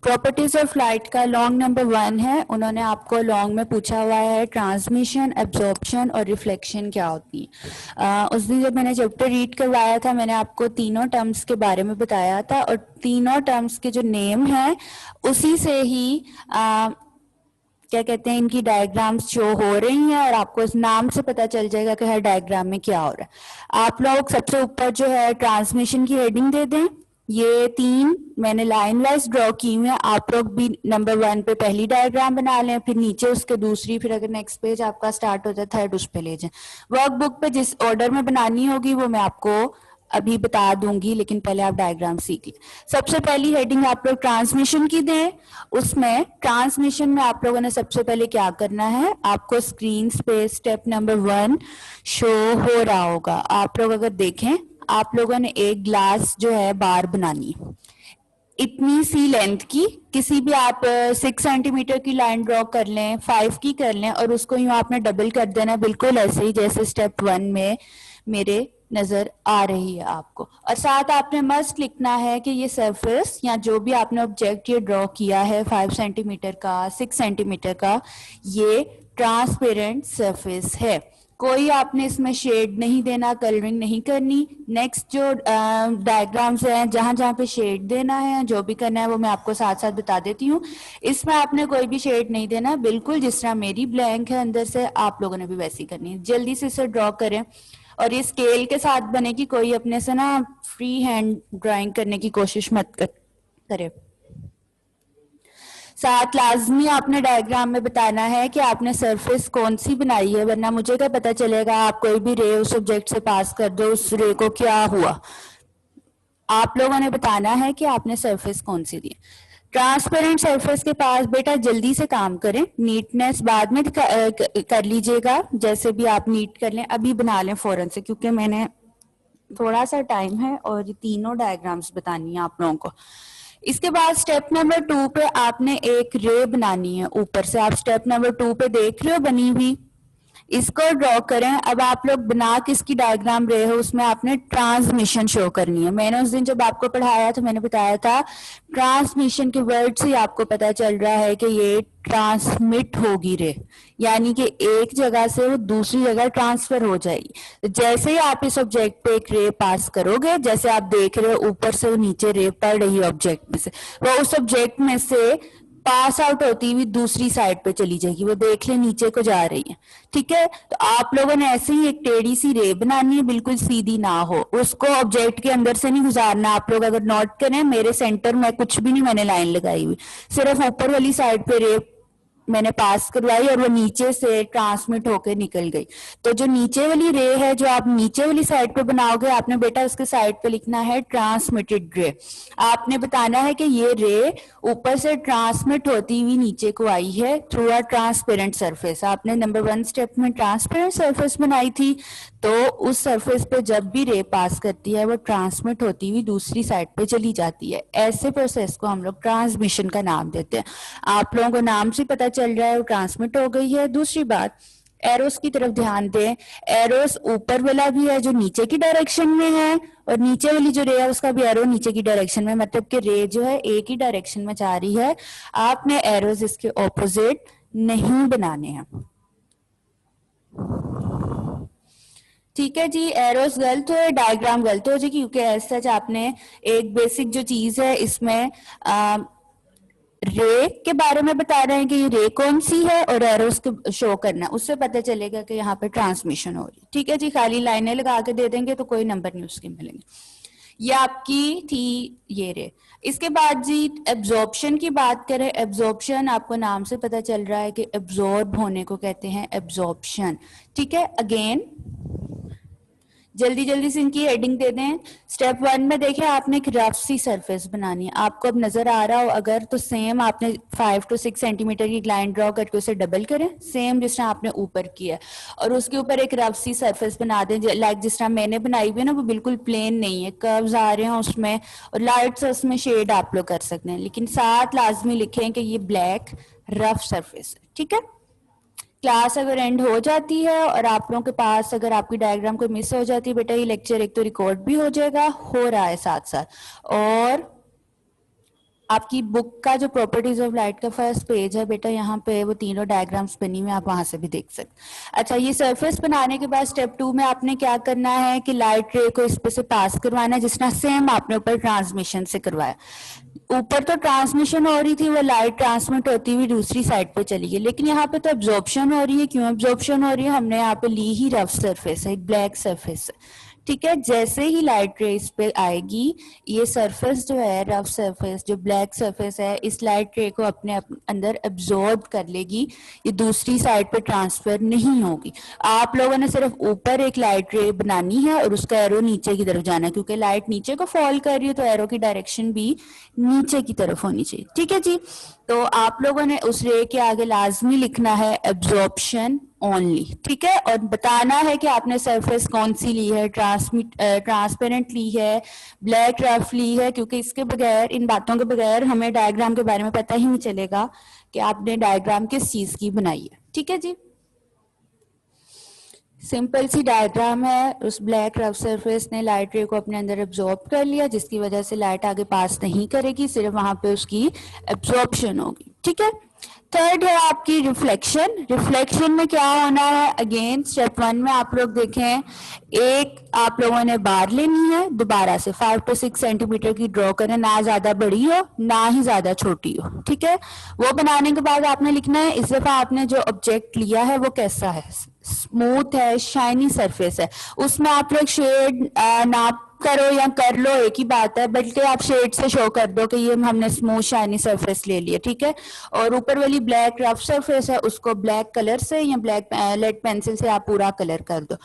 Properties of light का long number 1 है। उन्होंने आपको लॉन्ग में पूछा हुआ है ट्रांसमिशन, एब्जॉर्प्शन और रिफ्लेक्शन क्या होती है। उस दिन जब मैंने चैप्टर रीड करवाया था मैंने आपको तीनों टर्म्स के बारे में बताया था और तीनों टर्म्स के जो नेम है उसी से ही क्या कहते हैं इनकी डायग्राम्स शो हो रही हैं और आपको इस नाम से पता चल जाएगा कि हर डायग्राम में क्या हो रहा है। आप लोग सबसे ऊपर जो है ट्रांसमिशन की हेडिंग दे दें। ये 3 मैंने लाइन वाइज ड्रॉ की हुई है। आप लोग भी नंबर 1 पे पहली डायग्राम बना लें, फिर नीचे उसके दूसरी, फिर अगर नेक्स्ट पेज आपका स्टार्ट होता है थर्ड उस पे ले जाएं। वर्कबुक पे जिस ऑर्डर में बनानी होगी वो मैं आपको अभी बता दूंगी, लेकिन पहले आप डायग्राम सीख लें। सबसे पहली हेडिंग आप लोग ट्रांसमिशन की दें। उसमें ट्रांसमिशन में आप लोगों ने सबसे पहले क्या करना है, आपको स्क्रीन पे स्टेप नंबर 1 शो हो रहा होगा। आप लोग अगर देखें, आप लोगों ने एक ग्लास जो है बार बनानी, इतनी सी लेंथ की, किसी भी आप 6 सेंटीमीटर की लाइन ड्रॉ कर लें, 5 की कर लें और उसको यूं आपने डबल कर देना, बिल्कुल ऐसे ही जैसे स्टेप 1 में मेरे नजर आ रही है आपको। और साथ आपने मस्ट लिखना है कि ये सरफेस या जो भी आपने ऑब्जेक्ट ये ड्रॉ किया है 5 सेंटीमीटर का, 6 सेंटीमीटर का, ये ट्रांसपेरेंट सरफेस है। कोई आपने इसमें शेड नहीं देना, कलरिंग नहीं करनी। नेक्स्ट जो डायग्राम्स हैं जहां जहां पे शेड देना है, जो भी करना है वो मैं आपको साथ साथ बता देती हूँ। इसमें आपने कोई भी शेड नहीं देना, बिल्कुल जिस तरह मेरी ब्लैंक है अंदर से आप लोगों ने भी वैसी करनी है। जल्दी से इसे ड्रॉ करें और ये स्केल के साथ बनेगी, कोई अपने से ना फ्री हैंड ड्राइंग करने की कोशिश मत करें। साथ लाजमी आपने डायग्राम में बताना है कि आपने सरफेस कौन सी बनाई है, वरना मुझे क्या पता चलेगा आप कोई भी रे उस ऑब्जेक्ट से पास कर दो, उस रे को क्या हुआ। आप लोगों ने बताना है कि आपने सरफेस कौन सी दी। ट्रांसपेरेंट सरफेस के पास बेटा जल्दी से काम करें, नीटनेस बाद में कर लीजिएगा, जैसे भी आप नीट कर लें, अभी बना लें फौरन से, क्योंकि मैंने थोड़ा सा टाइम है और ये तीनों डायग्राम्स बतानी है आप लोगों को। इसके बाद स्टेप नंबर 2 पे आपने एक रे बनानी है ऊपर से। आप स्टेप नंबर 2 पे देख रहे हो बनी हुई, इसको ड्रॉ करें। अब आप लोग बना किसकी डायग्राम रहे हो, उसमें आपने ट्रांसमिशन शो करनी है। मैंने उस दिन जब आपको पढ़ाया तो मैंने बताया था ट्रांसमिशन के वर्ड से आपको पता चल रहा है कि ये ट्रांसमिट होगी रे, यानी कि एक जगह से वो दूसरी जगह ट्रांसफर हो जाएगी। तो जैसे ही आप इस ऑब्जेक्ट पे एक रे पास करोगे, जैसे आप देख रहे हो ऊपर से वो नीचे रे पड़ रही है ऑब्जेक्ट में से, वो उस ऑब्जेक्ट में से पास आउट होती हुई दूसरी साइड पे चली जाएगी। वो देख ले नीचे को जा रही है, ठीक है। तो आप लोगों ने ऐसे ही एक टेढ़ी सी रे बनानी है, बिल्कुल सीधी ना हो, उसको ऑब्जेक्ट के अंदर से नहीं गुजारना। आप लोग अगर नोट करें, मेरे सेंटर में कुछ भी नहीं मैंने लाइन लगाई हुई, सिर्फ ऊपर वाली साइड पे रे मैंने पास करवाई और वो नीचे से ट्रांसमिट होकर निकल गई। तो जो नीचे वाली रे है, जो आप नीचे वाली साइड पे बनाओगे, आपने बेटा उसके साइड पे लिखना है ट्रांसमिटेड रे। आपने बताना है कि ये रे ऊपर से ट्रांसमिट होती हुई नीचे को आई है थ्रू अ ट्रांसपेरेंट सरफेस। आपने नंबर 1 स्टेप में ट्रांसपेरेंट सरफेस बनाई थी, तो उस सरफेस पे जब भी रे पास करती है वो ट्रांसमिट होती हुई दूसरी साइड पे चली जाती है। ऐसे प्रोसेस को हम लोग ट्रांसमिशन का नाम देते हैं। आप लोगों को नाम से पता चल रहा है वो ट्रांसमिट हो गई है। दूसरी बात, एरोस की तरफ ध्यान दें। एरोस ऊपर वाला भी है जो नीचे की डायरेक्शन में है, और नीचे वाली जो रे है उसका भी एरो नीचे की डायरेक्शन में, मतलब कि रे जो है एक ही डायरेक्शन में जा रही है। आपने एरोस इसके ऑपोजिट नहीं बनाने हैं, ठीक है जी। एरोस गलत हो, डायग्राम गलत हो जाएगी, क्योंकि ऐसा सच आपने एक बेसिक जो चीज है इसमें रे के बारे में बता रहे हैं कि ये रे कौन सी है और एरोस को शो करना है, उससे पता चलेगा कि यहाँ पे ट्रांसमिशन हो रही है, ठीक है जी। खाली लाइनें लगा के दे देंगे तो कोई नंबर नहीं उसके मिलेंगे। ये आपकी थी ये रे। इसके बाद जी एब्जॉर्प्शन की बात करें। एब्जॉर्प्शन आपको नाम से पता चल रहा है कि एब्जॉर्ब होने को कहते हैं एब्जॉर्प्शन, ठीक है। अगेन जल्दी जल्दी से इनकी हेडिंग दे दें। स्टेप 1 में देखें, आपने एक रफ सी सरफेस बनानी है। आपको अब नजर आ रहा हो अगर, तो सेम आपने 5 to 6 सेंटीमीटर की लाइन ड्रॉ करके उसे डबल करें, सेम जिस तरह आपने ऊपर किया, और उसके ऊपर एक रफ सी सरफेस बना दें, लाइक जिस तरह मैंने बनाई हुई है ना, वो बिल्कुल प्लेन नहीं है, कर्व्स आ रहे हैं उसमें, और लाइट से उसमें शेड आप लोग कर सकते हैं, लेकिन साथ लाजमी लिखें कि ये ब्लैक रफ सरफेस है, ठीक है। क्लास अगर एंड हो जाती है और आप लोगों के पास अगर आपकी डायग्राम कोई मिस हो जाती है, बेटा ये लेक्चर एक तो रिकॉर्ड भी हो जाएगा, हो रहा है साथ साथ, और आपकी बुक का जो प्रॉपर्टीज ऑफ लाइट का फर्स्ट पेज है बेटा, यहाँ पे वो तीनों डायग्राम्स बनी हुई, आप वहां से भी देख सकते। अच्छा, ये सरफेस बनाने के बाद स्टेप 2 में आपने क्या करना है कि लाइट रे को इस पे से पास करवाना है, जिसना सेम आपने ऊपर ट्रांसमिशन से करवाया। ऊपर तो ट्रांसमिशन हो रही थी, वो लाइट ट्रांसमिट होती हुई दूसरी साइड पे चली गई, लेकिन यहाँ पे तो एब्जॉर्प्शन हो रही है। क्यों एब्जॉर्प्शन हो रही है? हमने यहाँ पे ली ही रफ सरफेस है, एक ब्लैक सरफेस है, ठीक है। जैसे ही लाइट रे इस पे आएगी, ये सरफेस जो है, रफ सरफेस जो ब्लैक सरफेस है, इस लाइट रे को अपने अंदर एब्जॉर्ब कर लेगी, ये दूसरी साइड पे ट्रांसफर नहीं होगी। आप लोगों ने सिर्फ ऊपर एक लाइट रे बनानी है और उसका एरो नीचे की तरफ जाना है, क्योंकि लाइट नीचे को फॉल कर रही है तो एरो की डायरेक्शन भी नीचे की तरफ होनी चाहिए, ठीक है जी। तो आप लोगों ने उस रे के आगे लाजमी लिखना है एब्जॉर्प्शन ओनली, ठीक है। और बताना है कि आपने सरफेस कौन सी ली है, ट्रांसपेरेंट ली है, ब्लैक रफ ली है, क्योंकि इसके बगैर, इन बातों के बगैर हमें डायग्राम के बारे में पता ही नहीं चलेगा कि आपने डायग्राम किस चीज की बनाई है, ठीक है जी। सिंपल सी डायग्राम है, उस ब्लैक रफ सरफेस ने लाइट रे को अपने अंदर एब्जॉर्ब कर लिया, जिसकी वजह से लाइट आगे पास नहीं करेगी, सिर्फ वहां पे उसकी एब्जॉर्प्शन होगी, ठीक है। थर्ड है आपकी रिफ्लेक्शन। रिफ्लेक्शन में क्या होना है? अगेन स्टेप 1 में आप लोग देखें, एक आप लोगों ने बार लेनी है, दोबारा से 5 to 6 सेंटीमीटर की ड्रॉ करें, ना ज्यादा बड़ी हो ना ही ज्यादा छोटी हो, ठीक है। वो बनाने के बाद आपने लिखना है, इस दफा आपने जो ऑब्जेक्ट लिया है वो कैसा है, स्मूथ है, शाइनी सरफेस है, उसमें आप लोग शेड नाप करो या कर लो, एक ही बात है, बल्कि आप शेड से शो कर दो कि ये हमने स्मूथ शाइनी सरफेस ले लिया, ठीक है। और ऊपर वाली ब्लैक रफ सरफेस है, उसको ब्लैक कलर से या ब्लैक लेड पेंसिल से आप पूरा कलर कर दो।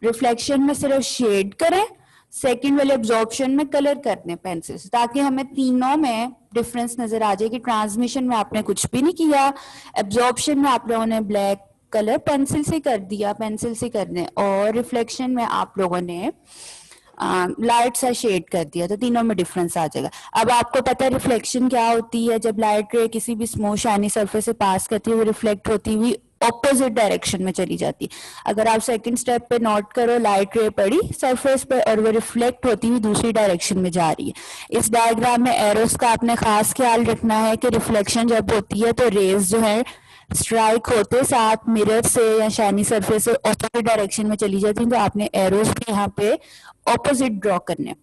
रिफ्लेक्शन में सिर्फ शेड करें, सेकंड वाले एब्जॉर्प्शन में कलर करने पेंसिल से, ताकि हमें तीनों में डिफरेंस नजर आ जाए कि ट्रांसमिशन में आपने कुछ भी नहीं किया, एब्जॉर्प्शन में आप लोगों ने ब्लैक कलर पेंसिल से कर दिया, पेंसिल से करने, और रिफ्लेक्शन में आप लोगों ने लाइट सा शेड कर दिया, तो तीनों में डिफरेंस आ जाएगा। अब आपको पता है रिफ्लेक्शन क्या होती है? जब लाइट रे किसी भी स्मूथ शाइनी सरफेस से पास करती है, वो रिफ्लेक्ट होती हुई ऑपोजिट डायरेक्शन में चली जाती है। अगर आप सेकंड स्टेप पे नोट करो, लाइट रे पड़ी सरफेस पे और वो रिफ्लेक्ट होती हुई दूसरी डायरेक्शन में जा रही है। इस डायग्राम में एरोस का आपने खास ख्याल रखना है कि रिफ्लेक्शन जब होती है तो रेज जो है स्ट्राइक होते साथ मिरर से या शाइनी सरफेस से ऑपोजिट डायरेक्शन में चली जाती है, तो आपने एरोस भी यहाँ पे ऑपोजिट ड्रॉ करने।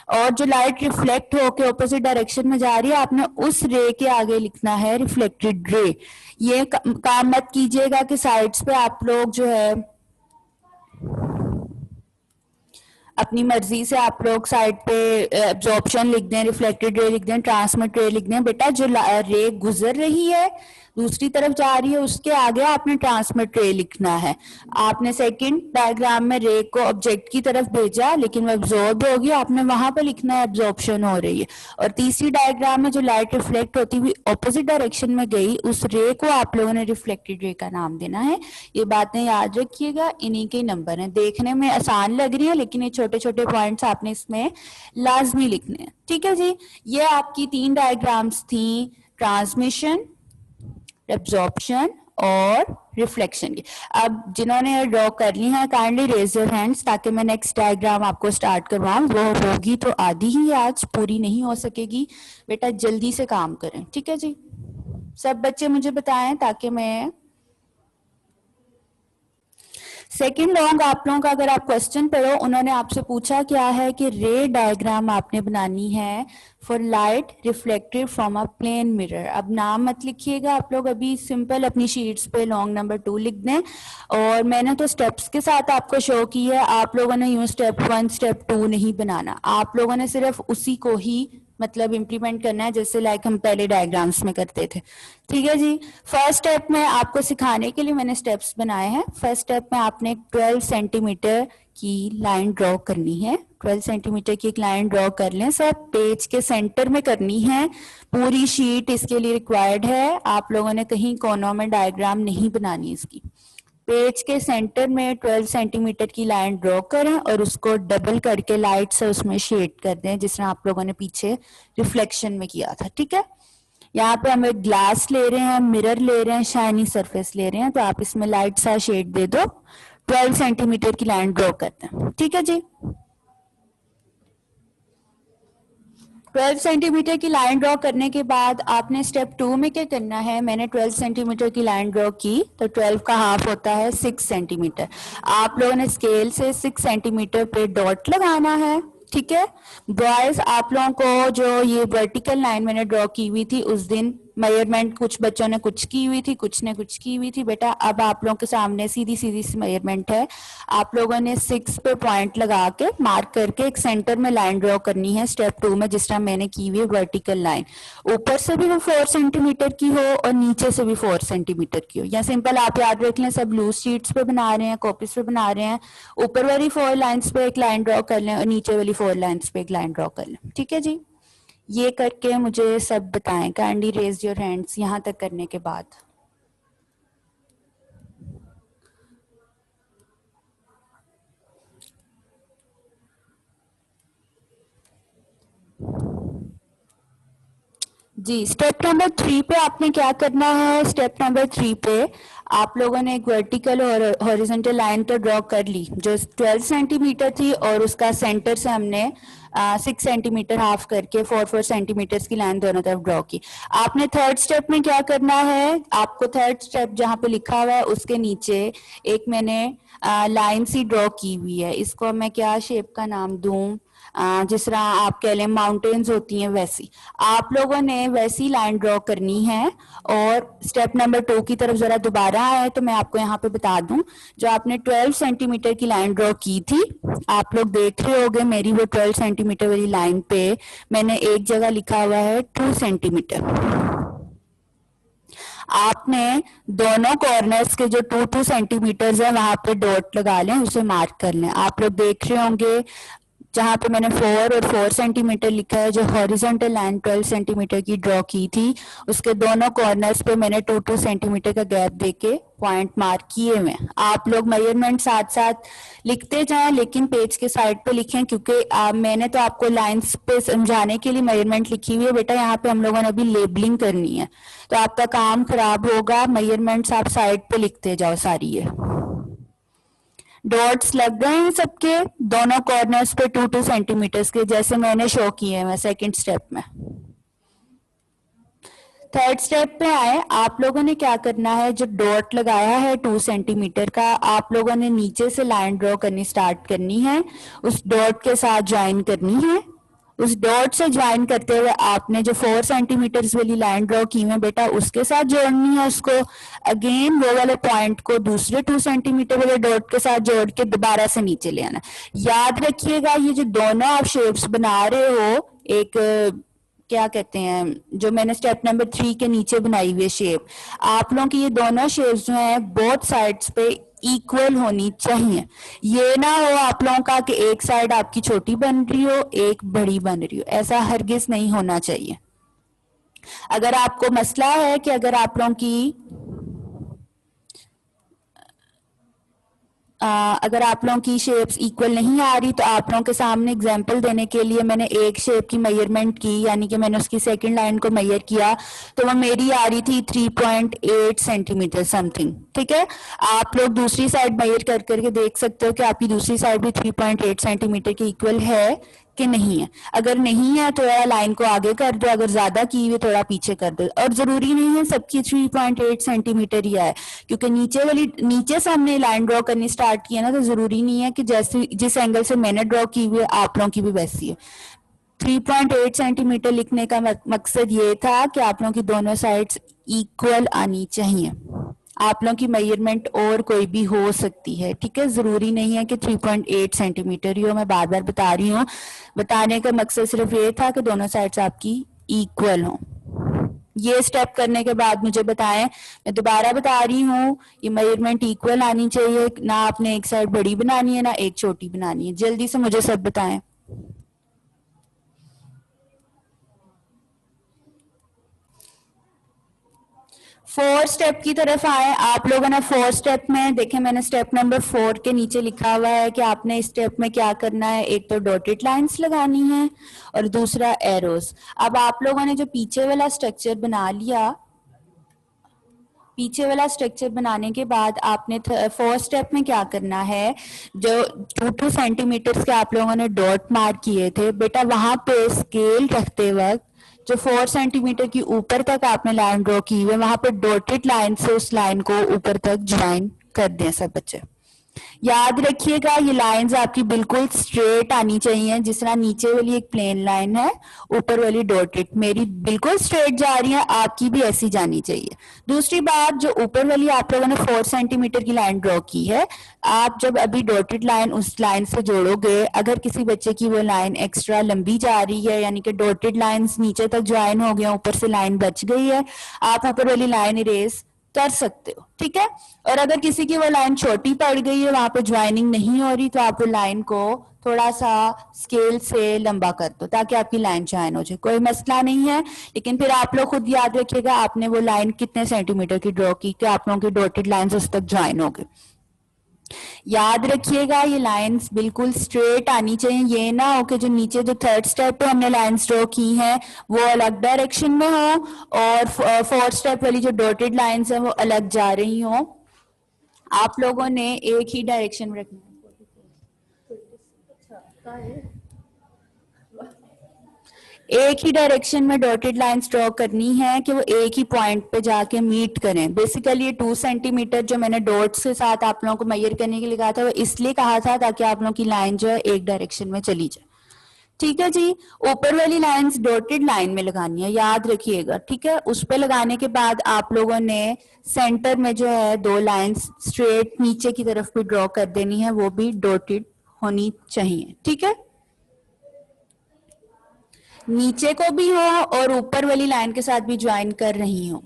और जो लाइट रिफ्लेक्ट होके ऑपोजिट डायरेक्शन में जा रही है, आपने उस रे के आगे लिखना है रिफ्लेक्टेड रे। ये काम मत कीजिएगा कि साइड्स पे आप लोग जो है अपनी मर्जी से आप लोग साइड पे एब्जॉर्प्शन लिख दें, रिफ्लेक्टेड रे लिख दें, ट्रांसमिट रे लिख दें। बेटा जो रे गुजर रही है दूसरी तरफ जा रही है, उसके आगे आपने ट्रांसमिट रे लिखना है। आपने सेकंड डायग्राम में रे को ऑब्जेक्ट की तरफ भेजा, लेकिन वो एब्जॉर्ब होगी, आपने वहां पे लिखना है एब्जॉर्प्शन हो रही है। और तीसरी डायग्राम में जो लाइट रिफ्लेक्ट होती हुई ऑपोजिट डायरेक्शन में गई, उस रे को आप लोगों ने रिफ्लेक्टेड रे का नाम देना है। ये बातें याद रखिएगा, इन्हीं के नंबर हैं। देखने में आसान लग रही है, लेकिन ये छोटे छोटे पॉइंट्स आपने इसमें लाजमी लिखने हैं, ठीक है जी। ये आपकी 3 डायग्राम्स थी, ट्रांसमिशन, एब्जॉर्प्शन और रिफ्लेक्शन की। अब जिन्होंने ड्रॉ कर ली है, काइंडली रेज योर हैंड्स, ताकि मैं नेक्स्ट डायग्राम आपको स्टार्ट करवाऊं। वो होगी तो आधी ही आज, पूरी नहीं हो सकेगी। बेटा जल्दी से काम करें, ठीक है जी। सब बच्चे मुझे बताएं ताकि मैं सेकेंड लॉन्ग आप लोगों का अगर आप क्वेश्चन पढ़ो, उन्होंने आपसे पूछा क्या है कि रे डायग्राम आपने बनानी है for light reflected from a plane mirror. अब नाम मत लिखिएगा आप लोग, अभी सिंपल अपनी शीट्स पे लॉन्ग नंबर 2 लिख दें। और मैंने तो स्टेप्स के साथ आपको शो की है, आप लोगों ने यूं स्टेप 1 स्टेप 2 नहीं बनाना, आप लोगों ने सिर्फ उसी को ही मतलब इम्प्लीमेंट करना है, जैसे लाइक हम पहले डायग्राम्स में करते थे, ठीक है जी। फर्स्ट स्टेप में आपको सिखाने के लिए मैंने स्टेप्स बनाए हैं। फर्स्ट स्टेप में आपने 12 सेंटीमीटर की लाइन ड्रॉ करनी है। 12 सेंटीमीटर की एक लाइन ड्रॉ कर लें, सब पेज के सेंटर में करनी है। पूरी शीट इसके लिए रिक्वायर्ड है, आप लोगों ने कहीं कोनों में डायग्राम नहीं बनानी इसकी। पेज के सेंटर में 12 सेंटीमीटर की लाइन ड्रॉ करें और उसको डबल करके लाइट से उसमें शेड कर दें, जिस तरह आप लोगों ने पीछे रिफ्लेक्शन में किया था, ठीक है। यहाँ पे हम एक ग्लास ले रहे हैं, मिरर ले रहे हैं, शाइनी सरफेस ले रहे हैं, तो आप इसमें लाइट सा शेड दे दो, 12 सेंटीमीटर की लाइन ड्रॉ करते हैं, ठीक है जी। 12 सेंटीमीटर की लाइन ड्रॉ करने के बाद आपने स्टेप 2 में क्या करना है, मैंने 12 सेंटीमीटर की लाइन ड्रॉ की तो 12 का हाफ होता है 6 सेंटीमीटर। आप लोगों ने स्केल से 6 सेंटीमीटर पे डॉट लगाना है, ठीक है। बॉयज, आप लोगों को जो ये वर्टिकल लाइन मैंने ड्रॉ की हुई थी उस दिन मेजरमेंट कुछ बच्चों ने कुछ की हुई थी, कुछ ने कुछ की हुई थी। बेटा अब आप लोगों के सामने सीधी सीधी सी मेजरमेंट है। आप लोगों ने 6 पे पॉइंट लगा के मार्क करके एक सेंटर में लाइन ड्रॉ करनी है स्टेप 2 में, जिस तरह मैंने की हुई है वर्टिकल लाइन। ऊपर से भी वो 4 सेंटीमीटर की हो और नीचे से भी 4 सेंटीमीटर की हो। या सिंपल आप याद रख लें, सब लूज शीट्स पे बना रहे हैं, कॉपीज पे बना रहे हैं, ऊपर वाली 4 लाइन्स पे एक लाइन ड्रॉ कर लें और नीचे वाली 4 लाइन्स पे एक लाइन ड्रॉ कर लें, ठीक है जी। ये करके मुझे सब बताएं, काइंडली रेज योर हैंड्स यहाँ तक करने के बाद। जी, स्टेप नंबर 3 पे आपने क्या करना है, स्टेप नंबर 3 पे आप लोगों ने एक वर्टिकल और हॉरिजॉन्टल लाइन तो ड्रॉ कर ली जो 12 सेंटीमीटर थी और उसका सेंटर से हमने 6 सेंटीमीटर हाफ करके 4 सेंटीमीटर की लाइन दोनों तरफ ड्रॉ की। आपने थर्ड स्टेप में क्या करना है, आपको थर्ड स्टेप जहाँ पे लिखा हुआ है उसके नीचे एक मैंने लाइन सी ड्रॉ की हुई है। इसको मैं क्या शेप का नाम दूं, जिस तरह आप कह लें माउंटेन्स होती हैं वैसी आप लोगों ने वैसी लाइन ड्रॉ करनी है। और स्टेप नंबर 2 की तरफ जरा दोबारा आए तो मैं आपको यहाँ पे बता दूं, जो आपने 12 सेंटीमीटर की लाइन ड्रॉ की थी, आप लोग देख रहे होंगे मेरी वो 12 सेंटीमीटर वाली लाइन पे मैंने एक जगह लिखा हुआ है 2 सेंटीमीटर। आपने दोनों कॉर्नर्स के जो 2 सेंटीमीटर है वहां पे डॉट लगा लें, उसे मार्क कर लें। आप लोग देख रहे होंगे जहां पे मैंने 4 और 4 सेंटीमीटर लिखा है, जो हॉरिजॉन्टल लाइन 12 सेंटीमीटर की ड्रॉ की थी, उसके दोनों कॉर्नर्स पे मैंने 2 सेंटीमीटर का गैप देके पॉइंट मार्क किए हुए। आप लोग मेजरमेंट साथ साथ लिखते जाएं, लेकिन पेज के साइड पे लिखें, क्योंकि मैंने तो आपको लाइंस पे समझाने के लिए मेजरमेंट लिखी हुई है। बेटा यहाँ पे हम लोगों ने अभी लेबलिंग करनी है, तो आपका काम खराब होगा। मेजरमेंट्स आप साइड पे लिखते जाओ सारी। ये डॉट्स लग गए हैं सबके दोनों कॉर्नर्स पे 2 सेंटीमीटर के, जैसे मैंने शो किए हैं सेकेंड स्टेप में। थर्ड स्टेप पे आए, आप लोगों ने क्या करना है, जो डॉट लगाया है 2 सेंटीमीटर का, आप लोगों ने नीचे से लाइन ड्रॉ करनी स्टार्ट करनी है, उस डॉट के साथ ज्वाइन करनी है। उस डॉट से ज्वाइन करते हुए आपने जो 4 सेंटीमीटर वाली लाइन ड्रॉ की है बेटा उसके साथ जोड़नी है उसको। अगेन वो वाले पॉइंट को दूसरे 2 सेंटीमीटर वाले डॉट के साथ जोड़ के दोबारा से नीचे ले आना। याद रखिएगा ये जो दोनों आप शेप्स बना रहे हो, एक क्या कहते हैं, जो मैंने स्टेप नंबर 3 के नीचे बनाई हुई शेप, आप लोगों की ये दोनों शेप्स जो हैं बोथ साइड्स पे इक्वल होनी चाहिए। ये ना हो आप लोगों का कि एक साइड आपकी छोटी बन रही हो एक बड़ी बन रही हो, ऐसा हरगिज नहीं होना चाहिए। अगर आपको मसला है कि अगर आप लोगों की अगर आप लोगों की शेप्स इक्वल नहीं आ रही, तो आप लोगों के सामने एग्जांपल देने के लिए मैंने एक शेप की मेजरमेंट की, यानी कि मैंने उसकी सेकंड लाइन को मेजर किया तो वो मेरी आ रही थी 3.8 सेंटीमीटर समथिंग, ठीक है। आप लोग दूसरी साइड मेजर कर करके देख सकते हो कि आपकी दूसरी साइड भी 3.8 सेंटीमीटर के इक्वल है कि नहीं है। अगर नहीं है तो लाइन को आगे कर दो, अगर ज्यादा की हुई थोड़ा पीछे कर दो। और जरूरी नहीं है सबकी 3.8 सेंटीमीटर ही आए, क्योंकि नीचे से हमने लाइन ड्रॉ करनी स्टार्ट किया ना, तो जरूरी नहीं है कि जैसे जिस एंगल से मैंने ड्रॉ की हुई है आप लोगों की भी वैसी है। 3.8 सेंटीमीटर लिखने का मकसद ये था कि आप लोगों की दोनों साइड्स इक्वल आनी चाहिए। आप लोगों की मेजरमेंट और कोई भी हो सकती है, ठीक है, जरूरी नहीं है कि 3.8 सेंटीमीटर ही हो। मैं बार बार बता रही हूँ, बताने का मकसद सिर्फ ये था कि दोनों साइड्स आपकी इक्वल हो। ये स्टेप करने के बाद मुझे बताएं, मैं दोबारा बता रही हूँ, ये मेजरमेंट इक्वल आनी चाहिए, ना आपने एक साइड बड़ी बनानी है ना एक छोटी बनानी है। जल्दी से मुझे सब बताएं। 4 स्टेप की तरफ आए आप लोगों ने। 4 स्टेप में देखें, मैंने स्टेप नंबर 4 के नीचे लिखा हुआ है कि आपने इस स्टेप में क्या करना है, एक तो डॉटेड लाइंस लगानी है और दूसरा एरोस। अब आप लोगों ने जो पीछे वाला स्ट्रक्चर बना लिया, पीछे वाला स्ट्रक्चर बनाने के बाद आपने फोर्थ स्टेप में क्या करना है, जो 2 सेंटीमीटर के आप लोगों ने डॉट मार्क किए थे बेटा, वहां पे स्केल रखते वक्त जो 4 सेंटीमीटर की ऊपर तक आपने लाइन ड्रॉ की हुई है, वहां पे डॉटेड लाइन से उस लाइन को ऊपर तक ज्वाइन कर दें सब बच्चे। याद रखिएगा ये लाइंस आपकी बिल्कुल स्ट्रेट आनी चाहिए, जिस तरह नीचे वाली एक प्लेन लाइन है, ऊपर वाली डॉटेड, मेरी बिल्कुल स्ट्रेट जा रही है, आपकी भी ऐसी जानी चाहिए। दूसरी बात, जो ऊपर वाली आप लोगों ने 4 सेंटीमीटर की लाइन ड्रॉ की है, आप जब अभी डॉटेड लाइन उस लाइन से जोड़ोगे, अगर किसी बच्चे की वो लाइन एक्स्ट्रा लंबी जा रही है, यानी कि डॉटेड लाइंस नीचे तक ज्वाइन हो गया, ऊपर से लाइन बच गई है, आप ऊपर वाली लाइन इरेज कर सकते हो, ठीक है। और अगर किसी की वो लाइन छोटी पड़ गई है, वहां पे ज्वाइनिंग नहीं हो रही, तो आप वो लाइन को थोड़ा सा स्केल से लंबा कर दो ताकि आपकी लाइन ज्वाइन हो जाए, कोई मसला नहीं है। लेकिन फिर आप लोग खुद याद रखिएगा आपने वो लाइन कितने सेंटीमीटर की ड्रॉ की कि आप लोगों की डॉटेड लाइन उस तक ज्वाइन हो गई। याद रखिएगा ये लाइंस बिल्कुल स्ट्रेट आनी चाहिए, ये ना हो कि जो नीचे जो थर्ड स्टेप पे हमने लाइंस ड्रॉ की हैं वो अलग डायरेक्शन में हो और फोर्थ स्टेप वाली जो डॉटेड लाइंस हैं वो अलग जा रही हो। आप लोगों ने एक ही डायरेक्शन में रखना है, एक ही डायरेक्शन में डॉटेड लाइंस ड्रॉ करनी है कि वो एक ही पॉइंट पे जाके मीट करें। बेसिकली ये 2 सेंटीमीटर जो मैंने डॉट्स के साथ आप लोगों को मेजर करने के लिए कहा था, वो इसलिए कहा था ताकि आप लोगों की लाइन जो है एक डायरेक्शन में चली जाए, ठीक है जी। ऊपर वाली लाइंस डॉटेड लाइन में लगानी है, याद रखिएगा, ठीक है। उस पे लगाने के बाद आप लोगों ने सेंटर में जो है 2 लाइंस स्ट्रेट नीचे की तरफ भी ड्रॉ कर देनी है, वो भी डॉटेड होनी चाहिए, ठीक है। नीचे को भी हो और ऊपर वाली लाइन के साथ भी ज्वाइन कर रही हो,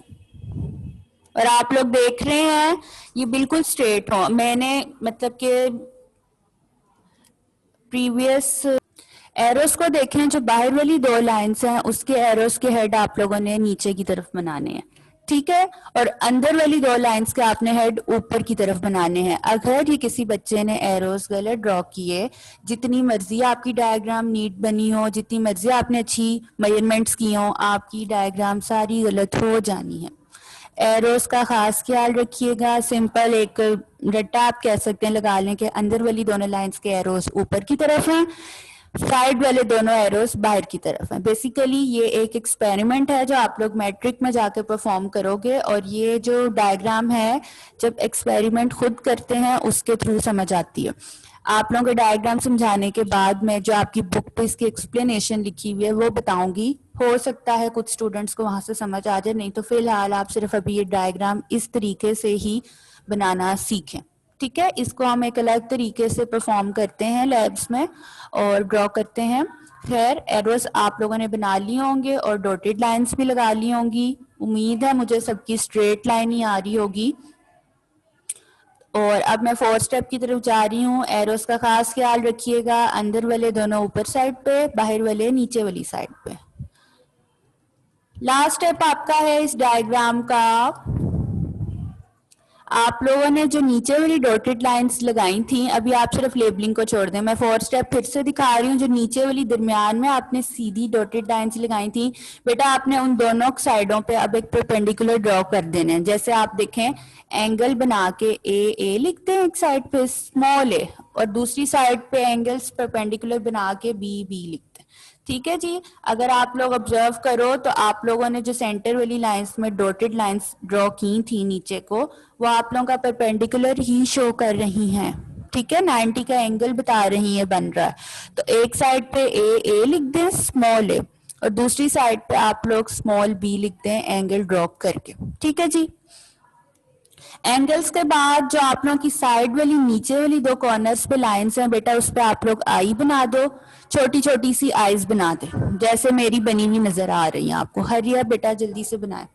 और आप लोग देख रहे हैं ये बिल्कुल स्ट्रेट हो। मैंने मतलब कि प्रीवियस एरोस को देखें, जो बाहर वाली 2 लाइंस हैं उसके एरोस के हेड आप लोगों ने नीचे की तरफ बनाने हैं, ठीक है। और अंदर वाली 2 लाइंस के आपने हेड ऊपर की तरफ बनाने हैं। अगर ये किसी बच्चे ने एरोस गलत ड्रॉ किए, जितनी मर्जी आपकी डायग्राम नीट बनी हो, जितनी मर्जी आपने अच्छी मेजरमेंट्स की हो, आपकी डायग्राम सारी गलत हो जानी है। एरोस का खास ख्याल रखिएगा। सिंपल एक रट्टा आप कह सकते हैं लगा लें कि अंदर वाली दोनों लाइंस के एरोस ऊपर की तरफ हैं, साइड वाले दोनों एरोस बाहर की तरफ हैं। बेसिकली ये एक एक्सपेरिमेंट है जो आप लोग मैट्रिक में जाकर परफॉर्म करोगे, और ये जो डायग्राम है जब एक्सपेरिमेंट खुद करते हैं उसके थ्रू समझ आती है। आप लोगों को डायग्राम समझाने के बाद मैं जो आपकी बुक पे इसकी एक्सप्लेनेशन लिखी हुई है वो बताऊंगी, हो सकता है कुछ स्टूडेंट्स को वहां से समझ आ जाए, नहीं तो फिलहाल आप सिर्फ अभी ये डायग्राम इस तरीके से ही बनाना सीखें, ठीक है। इसको हम एक अलग तरीके से परफॉर्म करते हैं लैब्स में और ड्रॉ करते हैं। खैर एरोस आप लोगों ने बना लिए होंगे और डॉटेड लाइंस भी लगा ली होंगी, उम्मीद है मुझे सबकी स्ट्रेट लाइन ही आ रही होगी। और अब मैं 4th स्टेप की तरफ जा रही हूँ। एरोस का खास ख्याल रखिएगा, अंदर वाले दोनों ऊपर साइड पे, बाहर वाले नीचे वाली साइड पे। लास्ट स्टेप आपका है इस डायग्राम का, आप लोगों ने जो नीचे वाली डॉटेड लाइंस लगाई थी, अभी आप सिर्फ लेबलिंग को छोड़ दें, मैं 4th स्टेप फिर से दिखा रही हूँ। जो नीचे वाली दरमियान में आपने सीधी डॉटेड लाइंस लगाई थी बेटा, आपने उन दोनों साइडों पे अब एक परपेंडिकुलर ड्रॉ कर देने हैं। जैसे आप देखें एंगल बना के ए लिखते हैं एक साइड पे स्मॉल ए, और दूसरी साइड पे एंगल्स परपेंडिकुलर बना के बी लिखते हैं, ठीक है जी। अगर आप लोग ऑब्जर्व करो तो आप लोगों ने जो सेंटर वाली लाइंस में डॉटेड लाइंस ड्रॉ की थी नीचे को, वो आप लोगों का परपेंडिकुलर ही शो कर रही हैं, ठीक है। 90 का एंगल बता रही है बन रहा है। तो एक साइड पे ए लिख दें स्मॉल ए, और दूसरी साइड पे आप लोग स्मॉल बी लिख दें एंगल ड्रॉ करके, ठीक है जी। एंगल्स के बाद जो आप लोगों की साइड वाली नीचे वाली 2 कॉर्नर्स पे लाइंस हैं बेटा, उस पे आप लोग आई बना दो, छोटी छोटी सी आईज बना दे, जैसे मेरी बनी हुई नजर आ रही है आपको। हरिया बेटा जल्दी से बनाए।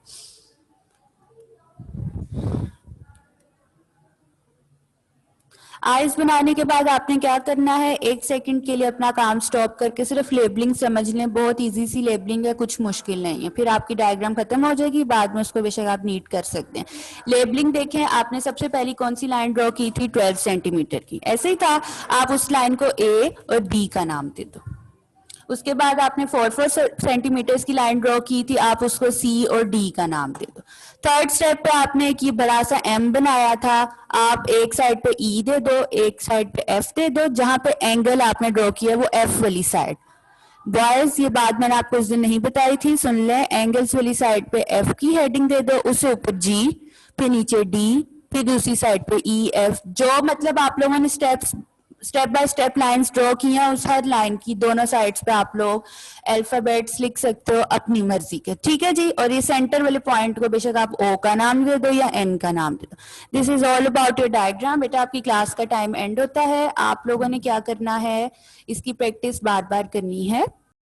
आइज बनाने के बाद आपने क्या करना है, 1 सेकंड के लिए अपना काम स्टॉप करके सिर्फ लेबलिंग समझ लें। बहुत इजी सी लेबलिंग है, कुछ मुश्किल नहीं है। फिर आपकी डायग्राम खत्म हो जाएगी, बाद में उसको बेशक आप नीट कर सकते हैं। लेबलिंग देखें, आपने सबसे पहली कौन सी लाइन ड्रॉ की थी, 12 सेंटीमीटर की, ऐसे ही था। आप उस लाइन को ए और बी का नाम दे दो, उसके बाद आपने 4 सेंटीमीटर्स की लाइन ड्रॉ की थी, आप उसको सी और डी का नाम दे दो। थर्ड स्टेप पे आपने एक ये बड़ा सा एम बनाया था, आप एक साइड पे ई दे दो, एक साइड पे एफ दे दो, जहां पे एंगल आपने ड्रॉ किया वो एफ वाली साइड। बॉयज ये बात मैंने आपको उस दिन नहीं बताई थी, सुन लें। एंगल्स वाली साइड पे एफ की हेडिंग दे दो, उससे ऊपर जी, फिर नीचे डी, फिर दूसरी साइड पे ई एफ। जो मतलब आप लोगों ने step by step lines draw की हैं, उस हर लाइन की दोनों साइड्स पे आप लोग अल्फाबेट्स लिख सकते हो अपनी मर्जी के, ठीक है जी। और ये सेंटर वाले पॉइंट को बेशक आप ओ का नाम दे दो या एन का नाम दे दो। This is all about your diagram. बेटा आपकी क्लास का टाइम एंड होता है, आप लोगों ने क्या करना है, इसकी प्रैक्टिस बार बार करनी है।